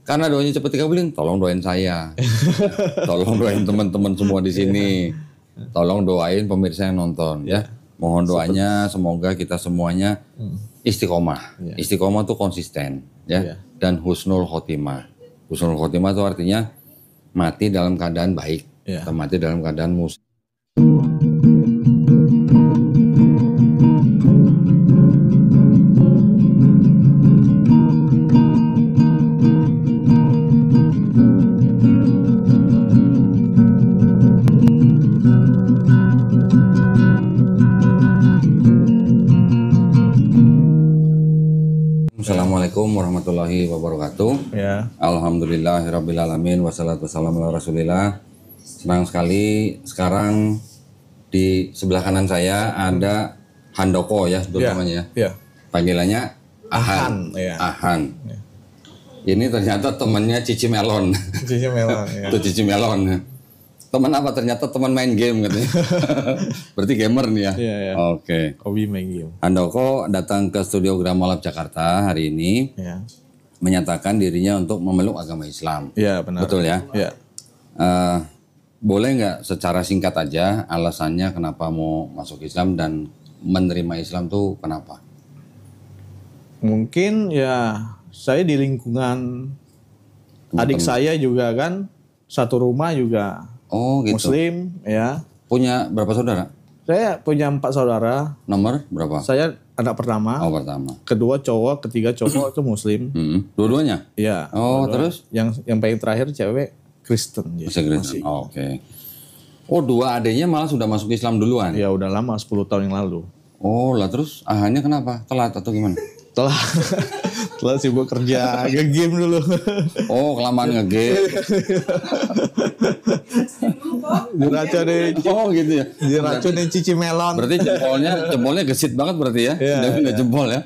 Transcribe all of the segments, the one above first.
Karena doanya cepat dikabulin, tolong doain saya. Tolong doain teman-teman semua di sini. Tolong doain pemirsa yang nonton ya. Mohon doanya semoga kita semuanya istiqomah. Istiqomah tuh konsisten ya. Dan husnul khotimah. Husnul khotimah itu artinya mati dalam keadaan baik. Atau mati dalam keadaan muslim. Assalamualaikum warahmatullahi wabarakatuh. Ya. Alhamdulillahirrabbilalamin. Wassalatu wassalamu ala rasulillah. Senang sekali sekarang di sebelah kanan saya ada Handoko ya namanya ya. Panggilannya Ahan. Ahan. Ya. Ini ternyata temannya Cici Melon. Cici Melon ya. Itu Cici Melon. Teman apa? Ternyata teman main game katanya. Berarti gamer nih ya? Iya, ya. Oke. Hobi main game. Handoko datang ke studio Grama Lab Jakarta hari ini. Ya. Menyatakan dirinya untuk memeluk agama Islam. Iya, benar. Betul ya? Iya. Boleh nggak secara singkat aja alasannya kenapa mau masuk Islam dan menerima Islam tuh kenapa? Mungkin ya saya di lingkungan adik saya juga kan satu rumah juga. Oh gitu. Muslim ya. Punya berapa saudara? Saya punya 4 saudara. Nomor berapa? Saya anak pertama. Oh pertama. Kedua cowok, ketiga cowok itu Muslim. Dua-duanya? Iya. Oh terus? Yang paling terakhir cewek Kristen. Masih Kristen. Oh, oke. Oh dua adanya malah sudah masuk Islam duluan? Ya udah lama 10 tahun yang lalu. Oh lah terus ahannya kenapa? Telat atau gimana? Telah sibuk kerja, nge-game dulu. Oh kelamaan nge-game. Diracunin. Oh gitu ya. Diracunin Cici Melon. Berarti jempolnya gesit banget berarti ya? Udah jempol ya.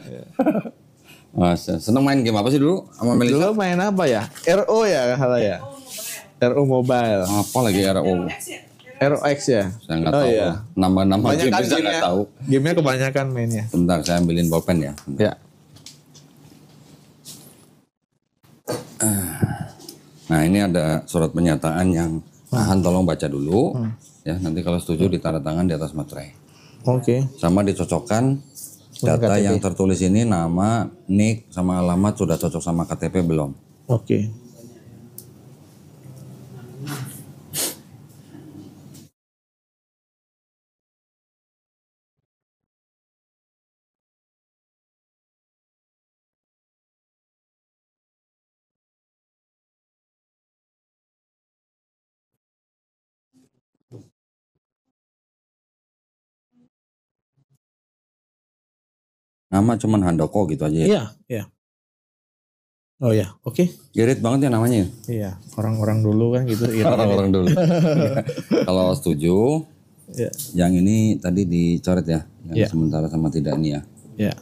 Masa seneng main game apa sih dulu sama Melisa? Dulu main apa ya? RO ya salah ya. RO Mobile. Apa lagi RO? ROX ya. Saya nggak tahu. Iya. Nama-nama game Banyak bisa nggak tahu. Gamenya kebanyakan mainnya. Bentar saya ambilin bolpen ya. Ya. Nah ini ada surat pernyataan yang Ahan tolong baca dulu. Ya nanti kalau setuju ditanda tangan di atas materai. Oke. Sama dicocokkan data KTP. yang tertulis ini nama, nick, sama alamat sudah cocok sama KTP belum? Oke. Nama cuman Handoko gitu aja ya? Iya, iya. Oh ya, oke. Irit banget ya namanya. Iya, orang-orang dulu kan gitu. Orang-orang dulu. Kalau setuju, Iya. yang ini tadi dicoret ya, yang Iya. sementara sama tidak ini ya. Iya.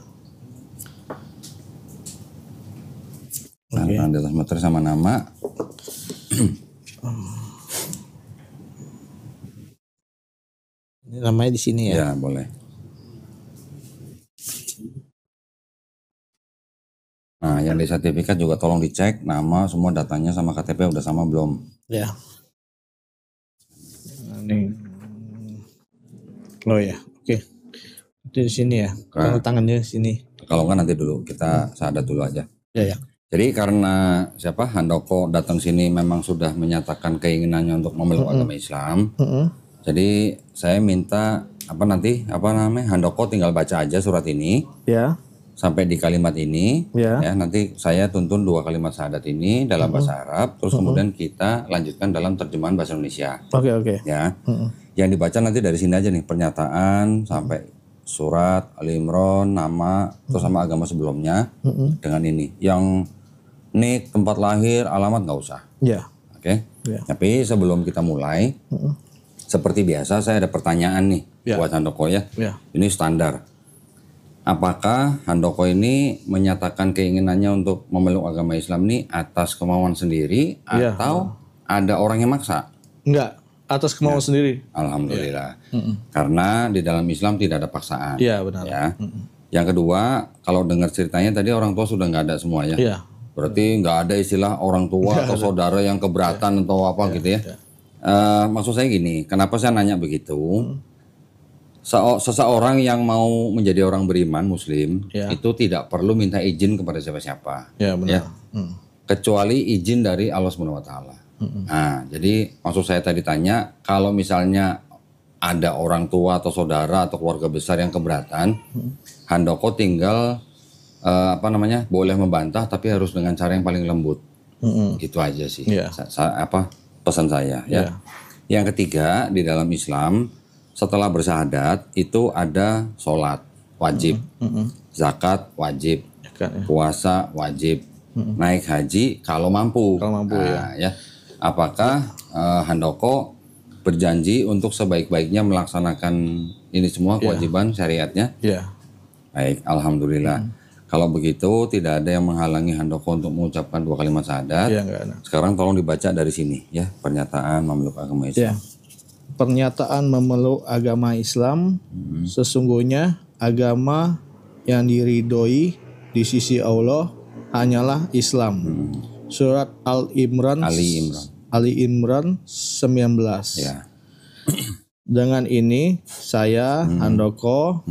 Oke. Tangan di atas materai sama nama. Ini namanya di sini ya. Ya boleh. Nah yang di sertifikat juga tolong dicek nama semua datanya sama KTP udah sama belum? Ya. Ini. Oh ya, oke. Itu di sini ya. Tanda tangannya di sini. Kalau nggak nanti dulu kita syahadat dulu aja. Ya, ya. Jadi karena Handoko datang sini memang sudah menyatakan keinginannya untuk memeluk agama Islam. Jadi saya minta Handoko tinggal baca aja surat ini. Ya. Sampai di kalimat ini, Ya. ya nanti saya tuntun 2 kalimat syahadat ini dalam bahasa Arab, terus kemudian kita lanjutkan dalam terjemahan bahasa Indonesia. Oke. Ya, yang dibaca nanti dari sini aja nih pernyataan sampai surat, Ali Imran, nama, terus sama agama sebelumnya dengan ini. Yang nick, tempat lahir, alamat nggak usah. Ya. Oke. Ya. Tapi sebelum kita mulai, seperti biasa saya ada pertanyaan nih buat Handoko ya. Ya. Ini standar. Apakah Handoko ini menyatakan keinginannya untuk memeluk agama Islam ini atas kemauan sendiri atau ada orang yang maksa? Enggak, atas kemauan sendiri. Alhamdulillah. Karena di dalam Islam tidak ada paksaan. Iya, benar. Ya. Yang kedua, kalau dengar ceritanya tadi orang tua sudah nggak ada semua ya. Iya. Berarti nggak ada istilah orang tua atau saudara yang keberatan atau apa gitu ya. Maksud saya gini, kenapa saya nanya begitu? Seseorang yang mau menjadi orang beriman Muslim itu tidak perlu minta izin kepada siapa-siapa. Ya benar. Kecuali izin dari Allah Subhanahu Wa Taala. Nah, jadi maksud saya tadi tanya, kalau misalnya ada orang tua atau saudara atau keluarga besar yang keberatan, handoko tinggal boleh membantah tapi harus dengan cara yang paling lembut. Gitu aja sih. Pesan saya ya. Yang ketiga, di dalam Islam setelah bersyahadat itu ada sholat wajib, zakat wajib, puasa wajib, naik haji kalau mampu. Ya. Apakah handoko berjanji untuk sebaik-baiknya melaksanakan ini semua kewajiban syariatnya? Baik, alhamdulillah. Kalau begitu tidak ada yang menghalangi handoko untuk mengucapkan 2 kalimat syahadat. Sekarang tolong dibaca dari sini ya, pernyataan memeluk agama Islam. Pernyataan memeluk agama Islam, sesungguhnya agama yang diridhoi di sisi Allah hanyalah Islam. Surat Ali Imran 19. Ya. Dengan ini saya handoko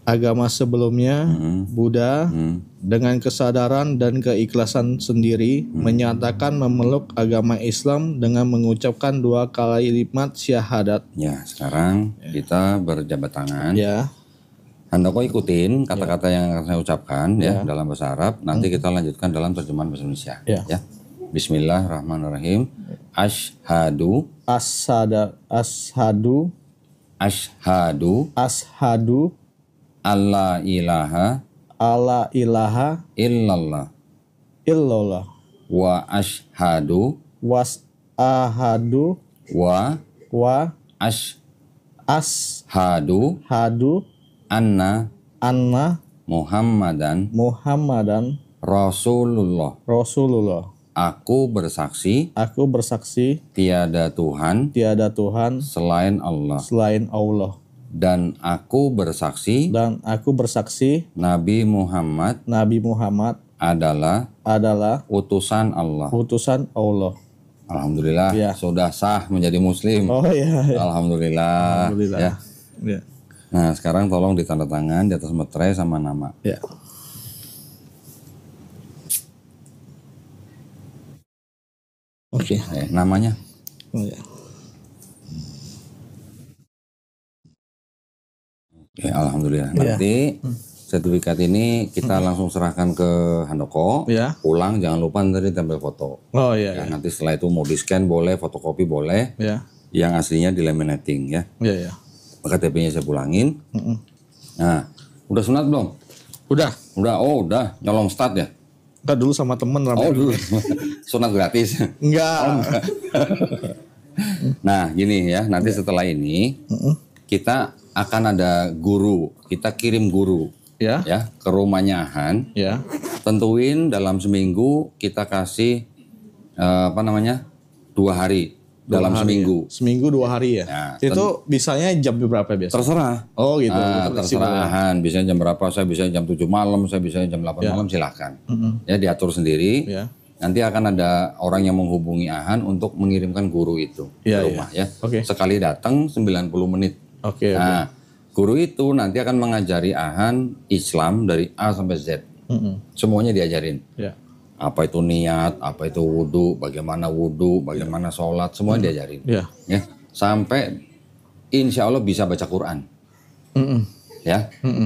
agama sebelumnya Buddha dengan kesadaran dan keikhlasan sendiri menyatakan memeluk agama Islam dengan mengucapkan 2 kalimat syahadat. Ya, sekarang kita berjabat tangan. Ya. Handoko ikutin kata-kata yang akan saya ucapkan ya dalam bahasa Arab. Nanti kita lanjutkan dalam terjemahan bahasa Indonesia. Ya. Bismillahirrahmanirrahim. Ashhadu alla ilaha illallah wa ashhadu anna Muhammadan Rasulullah. Aku bersaksi tiada Tuhan selain Allah. Dan aku bersaksi Nabi Muhammad adalah utusan Allah. Alhamdulillah sudah sah menjadi Muslim. Alhamdulillah. Ya. Nah, sekarang tolong ditandatangan di atas meterai sama nama. Oke. Namanya. Oke, alhamdulillah. Nanti sertifikat ini kita langsung serahkan ke handoko. Pulang jangan lupa nanti tempel foto. Nanti setelah itu mau di-scan boleh, fotokopi boleh. Yang aslinya di laminating ya. KTP-nya saya pulangin. Nah, udah sunat belum? Udah. Oh, udah. Nyolong start ya? Enggak, dulu sama temen. Dulu. Sunat gratis? Enggak. Nah, gini ya. Nanti setelah ini kita akan ada guru. Kita kirim guru ya ke rumahnya Ahan. Tentuin dalam seminggu kita kasih 2 hari. Dalam seminggu. Seminggu 2 hari ya? Itu bisanya jam berapa biasa? Terserah. Oh gitu. Terserah Ahan. Biasanya jam berapa, saya bisa jam 7 malam, saya bisa jam 8 malam, silahkan. Ya diatur sendiri. Nanti akan ada orang yang menghubungi Ahan untuk mengirimkan guru itu ke rumah ya. Sekali datang 90 menit. Guru itu nanti akan mengajari Ahan Islam dari A sampai Z. Semuanya diajarin. Apa itu niat, apa itu wudhu, bagaimana sholat, semuanya diajarin. Ya, sampai insya Allah bisa baca Quran.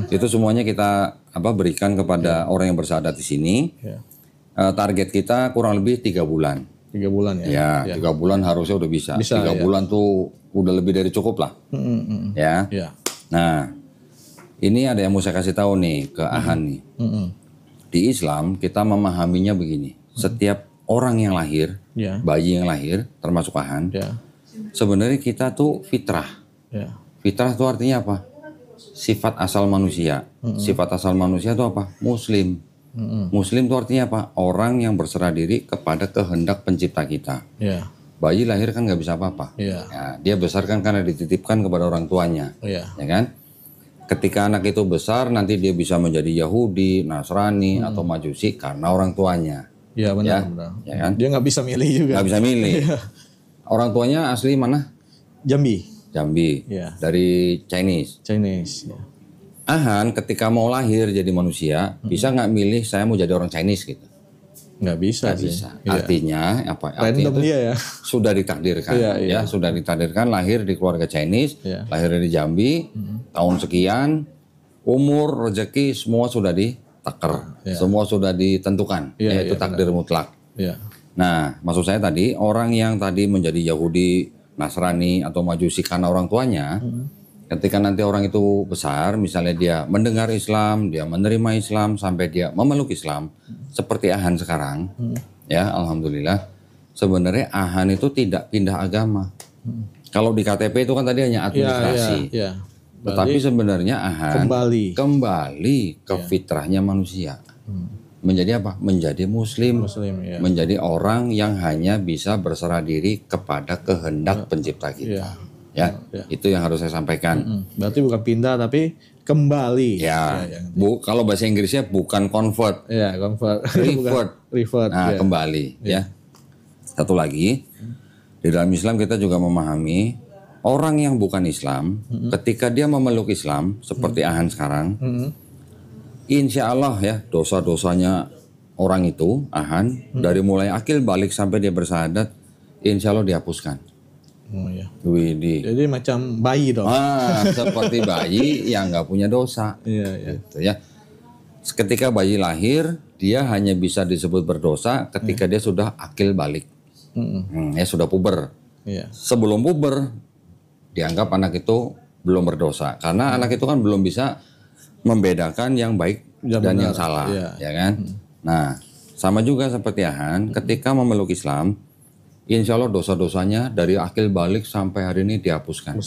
Itu semuanya kita berikan kepada orang yang bersyahadat di sini. Target kita kurang lebih 3 bulan. 3 bulan ya? 3 bulan harusnya udah bisa. 3 bulan tuh udah lebih dari cukup lah. Nah, ini ada yang mau saya kasih tahu nih ke Ahan nih. Di Islam kita memahaminya begini. Setiap orang yang lahir, bayi yang lahir, termasuk Ahan, sebenarnya kita tuh fitrah. Fitrah itu artinya apa? Sifat asal manusia. Sifat asal manusia itu apa? Muslim. Muslim itu artinya apa? Orang yang berserah diri kepada kehendak pencipta kita. Bayi lahir kan nggak bisa apa-apa. Dia besar kan karena dititipkan kepada orang tuanya, ya kan? Ketika anak itu besar, nanti dia bisa menjadi Yahudi, Nasrani, atau Majusi karena orang tuanya. Iya benar. Ya kan? Dia nggak bisa milih juga. Nggak bisa milih. Orang tuanya asli mana? Jambi. Jambi. Iya. Dari Chinese. Ya. Ahan ketika mau lahir jadi manusia, bisa nggak milih saya mau jadi orang Chinese gitu? Nggak bisa Nggak sih. bisa. Iya. Artinya apa? Random Artinya dia ya. sudah ditakdirkan. Ya, sudah ditakdirkan lahir di keluarga Chinese, lahir di Jambi, tahun sekian, umur, rezeki semua sudah ditaker, semua sudah ditentukan, yaitu takdir mutlak. Iya. Nah, maksud saya tadi orang yang tadi menjadi Yahudi, Nasrani atau Majusi karena orang tuanya, ketika nanti orang itu besar, misalnya dia mendengar Islam, dia menerima Islam sampai dia memeluk Islam, seperti Ahan sekarang, ya alhamdulillah. Sebenarnya Ahan itu tidak pindah agama. Kalau di KTP itu kan tadi hanya administrasi. Iya. Tetapi sebenarnya Ahan kembali ke fitrahnya manusia. Menjadi apa? Menjadi Muslim, ya. menjadi orang yang hanya bisa berserah diri kepada kehendak pencipta kita. Ya, itu yang harus saya sampaikan. Berarti bukan pindah tapi kembali. Ya, kalau bahasa Inggrisnya bukan convert. Iya, convert. Revert. Nah, kembali. Ya. Satu lagi, di dalam Islam kita juga memahami orang yang bukan Islam, ketika dia memeluk Islam seperti Ahan sekarang, insya Allah ya dosa-dosanya orang itu Ahan dari mulai akil balik sampai dia bersyahadat, insya Allah dihapuskan. Oh iya. Widih. Jadi macam bayi dong. Seperti bayi yang nggak punya dosa. Iya. Gitu ya. Ketika bayi lahir, dia hanya bisa disebut berdosa ketika dia sudah akil balik. Ya sudah puber. Iya. Sebelum puber, dianggap anak itu belum berdosa. Karena anak itu kan belum bisa membedakan yang baik dan yang salah. Ya kan? Nah, sama juga seperti Ahan, ketika memeluk Islam, insya Allah dosa-dosanya dari akil balik sampai hari ini dihapuskan.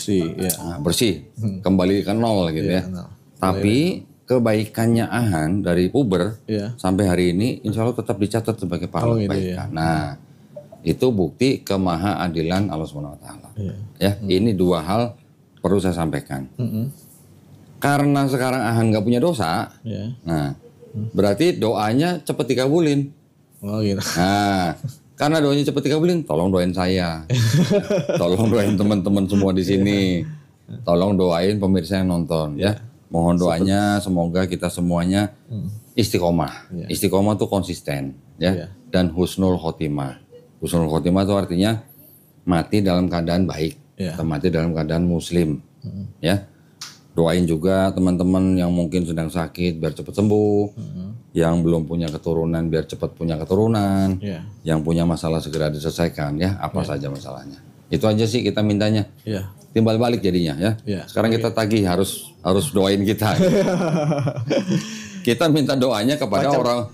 Bersih, kembali ke nol gitu ya. Tapi kebaikannya Ahan dari puber sampai hari ini insya Allah tetap dicatat sebagai pahala kebaikan. Nah, itu bukti kemahaadilan Allah SWT. Ya, ini dua hal perlu saya sampaikan. Karena sekarang Ahan nggak punya dosa, nah berarti doanya cepat dikabulin. Oh gitu. Nah, karena doanya cepat dikabulin, tolong doain saya. Tolong doain teman-teman semua di sini. Tolong doain pemirsa yang nonton ya. Mohon doanya semoga kita semuanya istiqomah. Istiqomah itu konsisten ya. Dan husnul khotimah. Husnul khotimah itu artinya mati dalam keadaan baik. Mati dalam keadaan muslim. Ya. Doain juga teman-teman yang mungkin sedang sakit biar cepat sembuh. Yang belum punya keturunan biar cepat punya keturunan. Yang punya masalah segera diselesaikan ya, apa saja masalahnya. Itu aja sih kita mintanya. Timbal balik jadinya ya. Sekarang kita tagih harus doain kita. Kita minta doanya kepada orang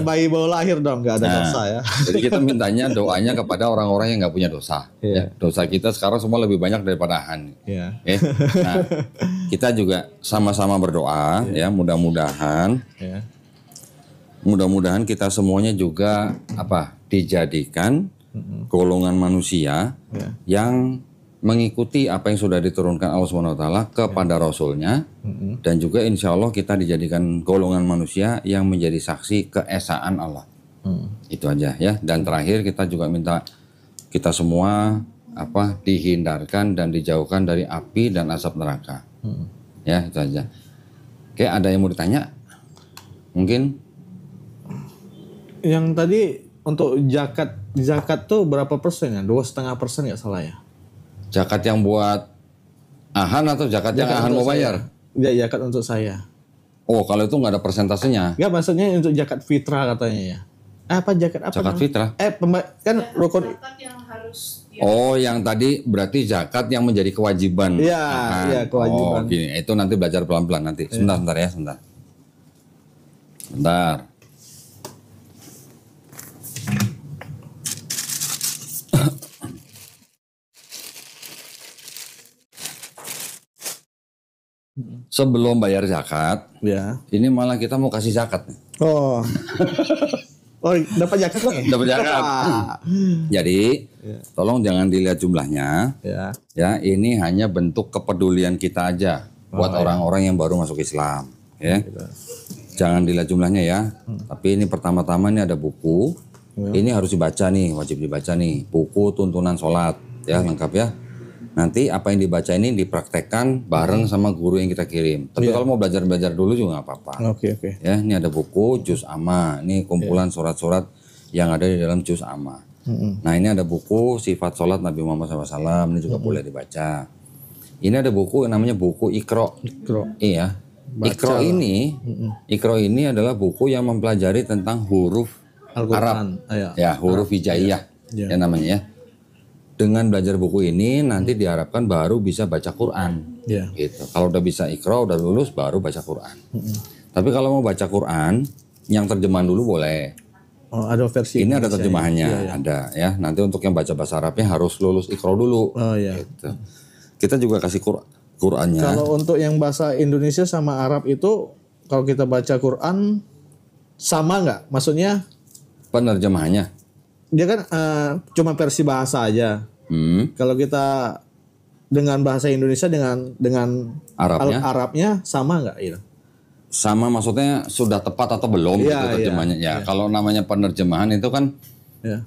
bayi baru lahir dong, nggak ada dosa ya. Jadi kita mintanya doanya kepada orang-orang yang nggak punya dosa. Ya. Dosa kita sekarang semua lebih banyak daripada Ahan. Nah, kita juga sama-sama berdoa ya, mudah-mudahan kita semuanya juga dijadikan golongan manusia yang mengikuti apa yang sudah diturunkan Allah SWT kepada Rasulnya, dan juga insya Allah kita dijadikan golongan manusia yang menjadi saksi keesaan Allah. Itu aja ya. Dan terakhir kita juga minta kita semua dihindarkan dan dijauhkan dari api dan asap neraka. Ya itu aja. Oke, ada yang mau ditanya? Mungkin? Yang tadi untuk zakat tuh berapa persen ya? 2,5% ya salah ya? Zakat yang buat Ahan atau zakat yang Ahan mau bayar? Ya, zakat untuk saya. Oh, kalau itu nggak ada persentasenya? Nggak, maksudnya untuk zakat fitrah katanya ya. Apa zakat apa? Zakat fitrah? Kan rukun. Oh, yang tadi berarti zakat yang menjadi kewajiban. Iya, kewajiban. Oh, gini. Itu nanti belajar pelan-pelan nanti. Sebentar ya, sebentar. Sebelum bayar zakat, ini malah kita mau kasih zakat. Oh, dapat zakat loh? Dapat zakat. Jadi, tolong jangan dilihat jumlahnya. Ya, ini hanya bentuk kepedulian kita aja buat orang-orang yang baru masuk Islam. Ya, jangan dilihat jumlahnya ya. Tapi ini pertama-tama ini ada buku. Ini harus dibaca nih, wajib dibaca nih. Buku tuntunan sholat, ya lengkap ya. Nanti apa yang dibaca ini dipraktekkan bareng sama guru yang kita kirim. Tapi kalau mau belajar-belajar dulu juga nggak apa-apa. Oke. Ya, ini ada buku Juz Amma. Ini kumpulan surat-surat yang ada di dalam Juz Amma. Nah, ini ada buku Sifat Sholat Nabi Muhammad SAW. Ini juga boleh dibaca. Ini ada buku yang namanya buku Iqra. Iya. Iqra ini adalah buku yang mempelajari tentang huruf Arab. Ya, huruf hijaiyah. Ya namanya ya. Dengan belajar buku ini nanti diharapkan baru bisa baca Quran. Gitu. Kalau udah bisa Iqra, udah lulus baru baca Quran. Tapi kalau mau baca Quran, yang terjemahan dulu boleh. Oh, ada versi ini ada terjemahannya, ada ya. Nanti untuk yang baca bahasa Arabnya harus lulus Iqra dulu. Gitu. Kita juga kasih Qurannya. Kalau untuk yang bahasa Indonesia sama Arab itu, kalau kita baca Quran sama nggak? Maksudnya penerjemahannya? Dia kan cuma versi bahasa aja. Kalau kita dengan bahasa Indonesia dengan Arabnya sama nggak? Gitu? Sama maksudnya sudah tepat atau belum gitu terjemahannya. Kalau namanya penerjemahan itu kan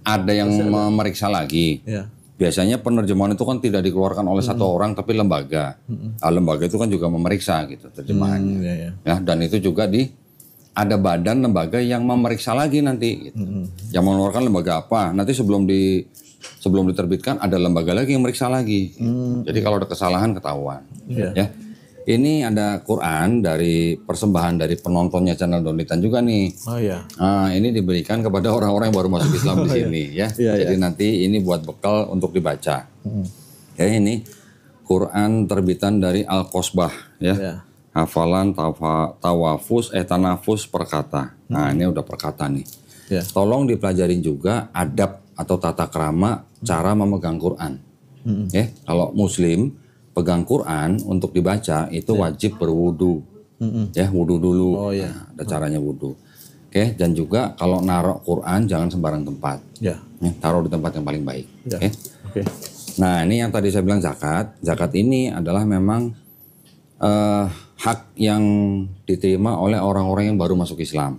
ada yang memeriksa lagi. Biasanya penerjemahan itu kan tidak dikeluarkan oleh satu orang tapi lembaga. Lembaga itu kan juga memeriksa gitu terjemahannya. Ya, dan itu juga ada badan lembaga yang memeriksa lagi nanti. Gitu. Yang mengeluarkan lembaga apa? Nanti sebelum diterbitkan ada lembaga lagi yang meriksa lagi. Jadi kalau ada kesalahan ketahuan. Ya. Ini ada Quran dari persembahan dari penontonnya channel Donitan juga nih. Nah, ini diberikan kepada orang-orang yang baru masuk Islam di sini ya. Jadi nanti ini buat bekal untuk dibaca. Ya, ini Quran terbitan dari Al-Qosbah ya. Hafalan tanafus perkata. Nah, ini udah perkata nih. Tolong dipelajarin juga adab atau tata krama cara memegang Quran. Ya, kalau Muslim pegang Quran untuk dibaca itu wajib berwudu, ya wudu dulu. Nah, ada caranya wudu. Oke, dan juga kalau naruh Quran jangan sembarang tempat. Ya, taruh di tempat yang paling baik. Oke. Nah, ini yang tadi saya bilang zakat. Zakat ini adalah memang hak yang diterima oleh orang-orang yang baru masuk Islam.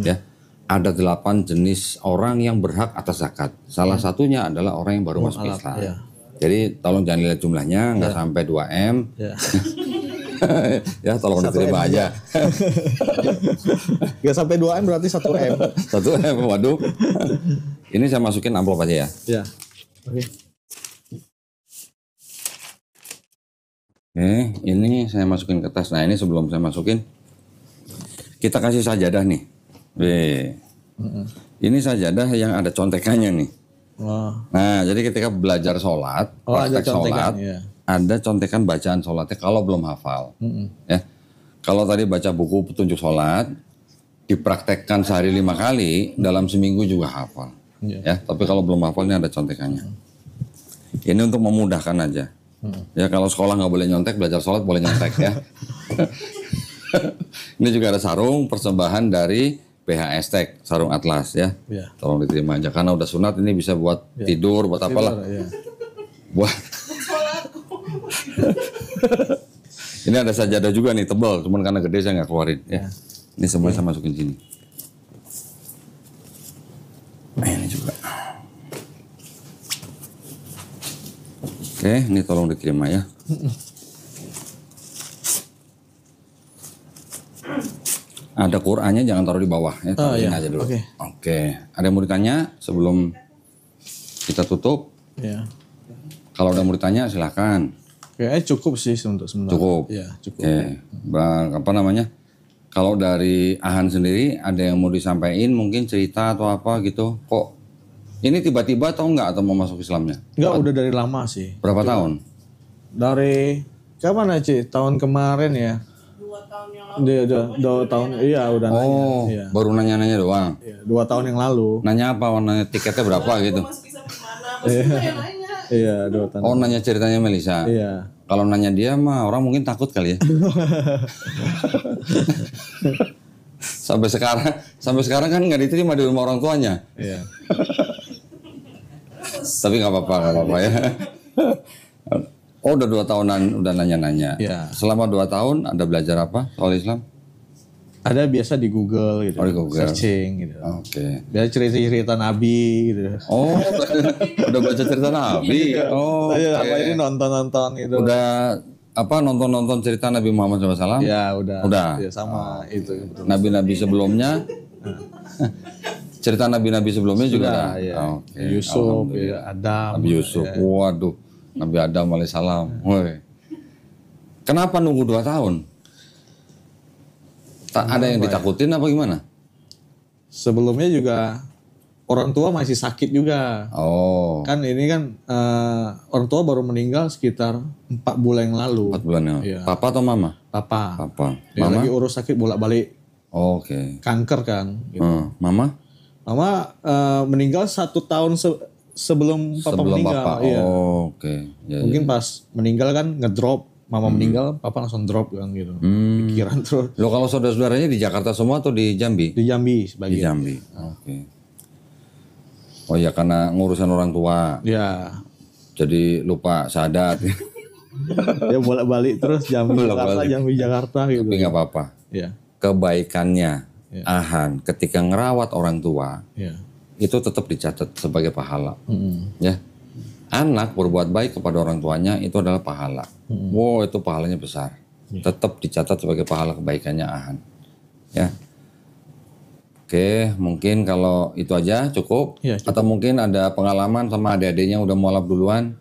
Ya, ada 8 jenis orang yang berhak atas zakat. Salah satunya adalah orang yang baru masuk Islam. Jadi tolong jangan lihat jumlahnya, nggak sampai 2M. Ya tolong diterima aja. Nggak sampai 2M berarti 1M. 1M, waduh. Ini saya masukin amplop aja ya. Oke, ini saya masukin ke tas. Nah, ini sebelum saya masukin, kita kasih sajadah nih. Ini sajadah yang ada contekannya nih. Nah, jadi ketika belajar sholat, praktek sholat, ada contekan bacaan sholatnya kalau belum hafal. Ya, kalau tadi baca buku petunjuk sholat, dipraktekkan sehari 5 kali, dalam seminggu juga hafal. Ya, tapi kalau belum hafal ini ada contekannya. Ini untuk memudahkan aja. Ya, kalau sekolah nggak boleh nyontek, belajar sholat boleh nyontek ya. Ini juga ada sarung persembahan dari PHS Tech, sarung atlas ya. Tolong diterima aja karena udah sunat, ini bisa buat tidur, buat apalah. Buat ini ada sajadah juga nih tebal, cuman karena gede saya nggak keluarin ya. Ini semua saya masukin sini. Nah, ini juga. Oke, ini tolong diterima ya. Ada Qur'annya jangan taruh di bawah ya, taruhin aja dulu. Oke. Ada yang mau ditanya sebelum kita tutup? Kalau ada yang mau ditanya silakan. Kayaknya cukup sih untuk sementara. Cukup. Cukup. Bang, apa namanya? Kalau dari Ahan sendiri ada yang mau disampaikan, mungkin cerita atau apa gitu? Kok ini tiba-tiba atau enggak atau mau masuk Islamnya? Enggak, udah dari lama sih. Berapa tahun? Dari kapan aja? Tahun kemarin ya. 2 tahun, iya udah nanya. Baru nanya-nanya doang? 2 tahun yang lalu. Nanya apa? Nanya tiketnya berapa gitu? Iya, 2 tahun. Nanya ceritanya Melisa? Iya. Kalau nanya dia mah orang mungkin takut kali ya. Sampai sekarang kan nggak diterima di rumah orang tuanya. Iya. Tapi nggak apa-apa ya. Oh, udah 2 tahunan udah nanya-nanya. Ya. Selama 2 tahun Anda belajar apa soal Islam? Ada biasa di Google gitu. Oh, di Google. Searching gitu. Oke. Biasa cerita-cerita Nabi gitu. Oh, udah baca cerita Nabi. Oh, Saya oke. apa ini nonton-nonton gitu. Udah nonton cerita Nabi Muhammad SAW? Ya udah. Udah. Ya, sama itu. Betul. Nabi-nabi sebelumnya? Cerita nabi-nabi sebelumnya juga ada? Ya. Oke. Yusuf, Alhamdulillah. ya, Adam. Nabi Yusuf. Waduh. Nabi Adam alaihissalam. Woi. Kenapa nunggu 2 tahun? Ada yang ditakutin apa gimana? Sebelumnya juga orang tua masih sakit juga. Oh. Kan ini kan orang tua baru meninggal sekitar 4 bulan yang lalu. 4 bulan ya? Iya. Papa atau mama? Papa. Papa. Dia Mama? lagi urus sakit bolak-balik Oke. kanker kan. Gitu. Mama? Mama meninggal 1 tahun sebelum papa Sebelum meninggal. Papa? Iya. Oh, oke. Ya, Mungkin pas meninggal kan ngedrop. Mama meninggal, papa langsung drop kan gitu. Pikiran terus. Lo kalau saudara-saudaranya di Jakarta semua atau di Jambi? Di Jambi Di sebagian. Jambi. Oke. Oh ya, karena ngurusan orang tua. Ya. Jadi lupa syahadat. Dia bolak-balik terus Jambi Jakarta, Bolak-balik. Jambi Jakarta gitu. Tapi nggak apa-apa. Ya. Kebaikannya Ahan ketika ngerawat orang tua Ya. itu tetap dicatat sebagai pahala. Ya. Anak berbuat baik kepada orang tuanya itu adalah pahala. Wow, itu pahalanya besar. Tetap dicatat sebagai pahala kebaikannya Ahan. Ya. Oke, mungkin kalau itu aja cukup. Ya, cukup. Atau mungkin ada pengalaman sama adik-adiknya udah mualaf duluan.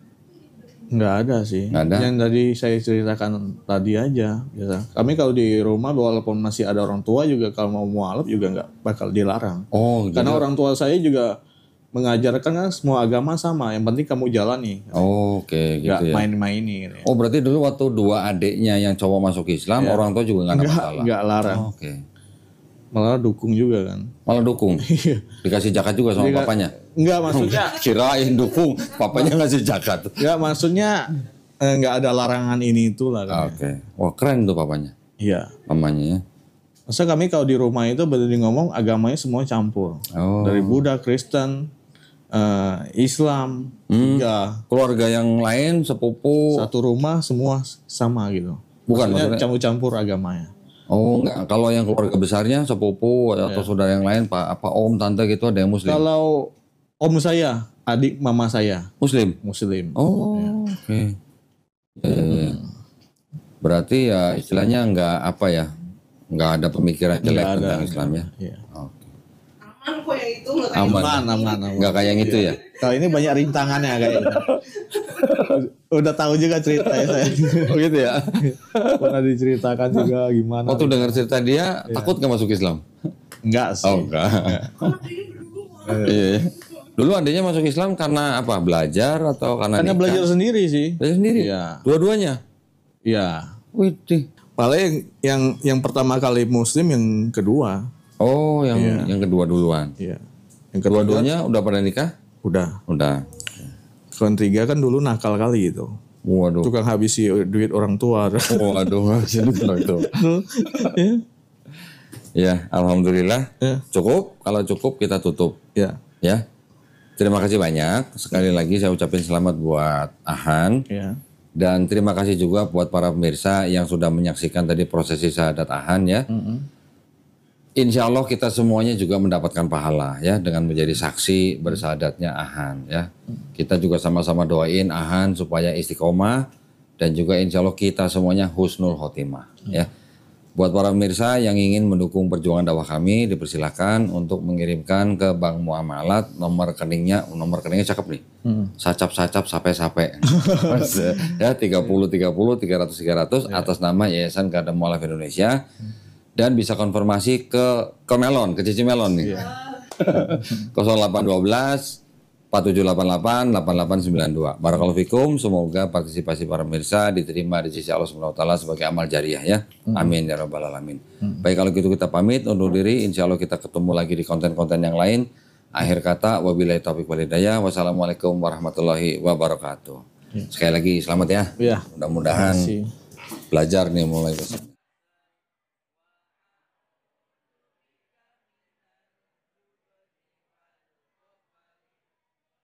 Nggak ada sih. Nggak ada? Yang tadi saya ceritakan tadi aja. Biasa. Kami kalau di rumah walaupun masih ada orang tua juga kalau mau mualaf juga nggak bakal dilarang. Oh, Karena orang tua saya juga mengajarkan kan semua agama sama. Yang penting kamu jalani. Oh, oke gitu Nggak ya. main-maini. Gitu. Oh, berarti dulu waktu 2 adiknya yang cowok masuk Islam, orang tua juga nggak ada masalah. Nggak larang. Oh, oke. Malah dukung juga kan. Malah dukung. Dikasih zakat juga sama papanya. Nggak maksudnya. Kirain dukung, papanya ngasih zakat. Nggak maksudnya nggak ada larangan ini itulah kan. Oke. Wah, keren tuh papanya. Iya. Mamanya ya. Masa kami kalau di rumah itu berdiri ngomong agamanya semua campur. Oh. Dari Buddha, Kristen, Islam, tiga. Keluarga yang lain, sepupu. Satu rumah semua sama gitu. Bukan Maksudnya maksudnya. campur-campur agamanya. Oh, enggak. Kalau yang keluarga besarnya, sepupu atau saudara yang lain, apa om, tante gitu ada yang muslim? Kalau om saya, adik mama saya, Muslim? Muslim. Oh, oke. Ya. Berarti ya istilahnya enggak apa ya, enggak ada pemikiran jelek Nggak ada. tentang Islam ya? Iya. Oke. Aman kok yang itu nggak kayak Aman. Enggak kayak yang itu ya? Kalau ini banyak rintangannya kayaknya. Udah tahu juga ceritanya saya. Oh gitu ya? Pernah diceritakan juga gimana. Waktu dengar cerita dia, takut nggak masuk Islam? Enggak sih. Oh enggak. Iya. Dulu adanya masuk Islam karena apa? Belajar atau karena Karena nikah? belajar sendiri sih. Belajar sendiri? Iya. Dua-duanya? Iya. Wih. Paling yang pertama kali Muslim yang kedua. Oh, yang kedua duluan. Iya. Yang kedua Kedua-duanya udah pada nikah? udah. Udah. Kalau yang ketiga kan dulu nakal kali itu. Waduh. Tukang habisi duit orang tua. Waduh, sini itu. Ya. Ya, alhamdulillah. Ya. Cukup. Kalau cukup kita tutup. Ya. Ya. Terima kasih banyak. Sekali lagi saya ucapin selamat buat Ahan. Ya. Dan terima kasih juga buat para pemirsa yang sudah menyaksikan tadi prosesi syahadat Ahan ya. Insya Allah kita semuanya juga mendapatkan pahala ya dengan menjadi saksi bersahadatnya Ahan ya. Kita juga sama-sama doain Ahan supaya istiqomah dan juga insya Allah kita semuanya husnul khotimah ya. Buat para pemirsa yang ingin mendukung perjuangan dakwah kami dipersilakan untuk mengirimkan ke Bank Muamalat nomor rekeningnya cakep nih. Sacap-sacap sape-sape. Ya 30 300 atas nama Yayasan Kadam Mualaf Indonesia. Dan bisa konfirmasi ke Melon, ke Cici Melon nih. 0812 4788 8892. Barakallahu fikum, semoga partisipasi para pemirsa diterima di sisi Allah Subhanahu wa taala sebagai amal jariah ya. Amin ya rabbal alamin. Baik kalau gitu kita pamit undur diri, insyaallah kita ketemu lagi di konten-konten yang lain. Akhir kata wabillahi taufiq wal hidayah. Wassalamualaikum warahmatullahi wabarakatuh. Sekali lagi selamat ya. Ya. Mudah-mudahan Terima kasih. belajar nih mulai besok.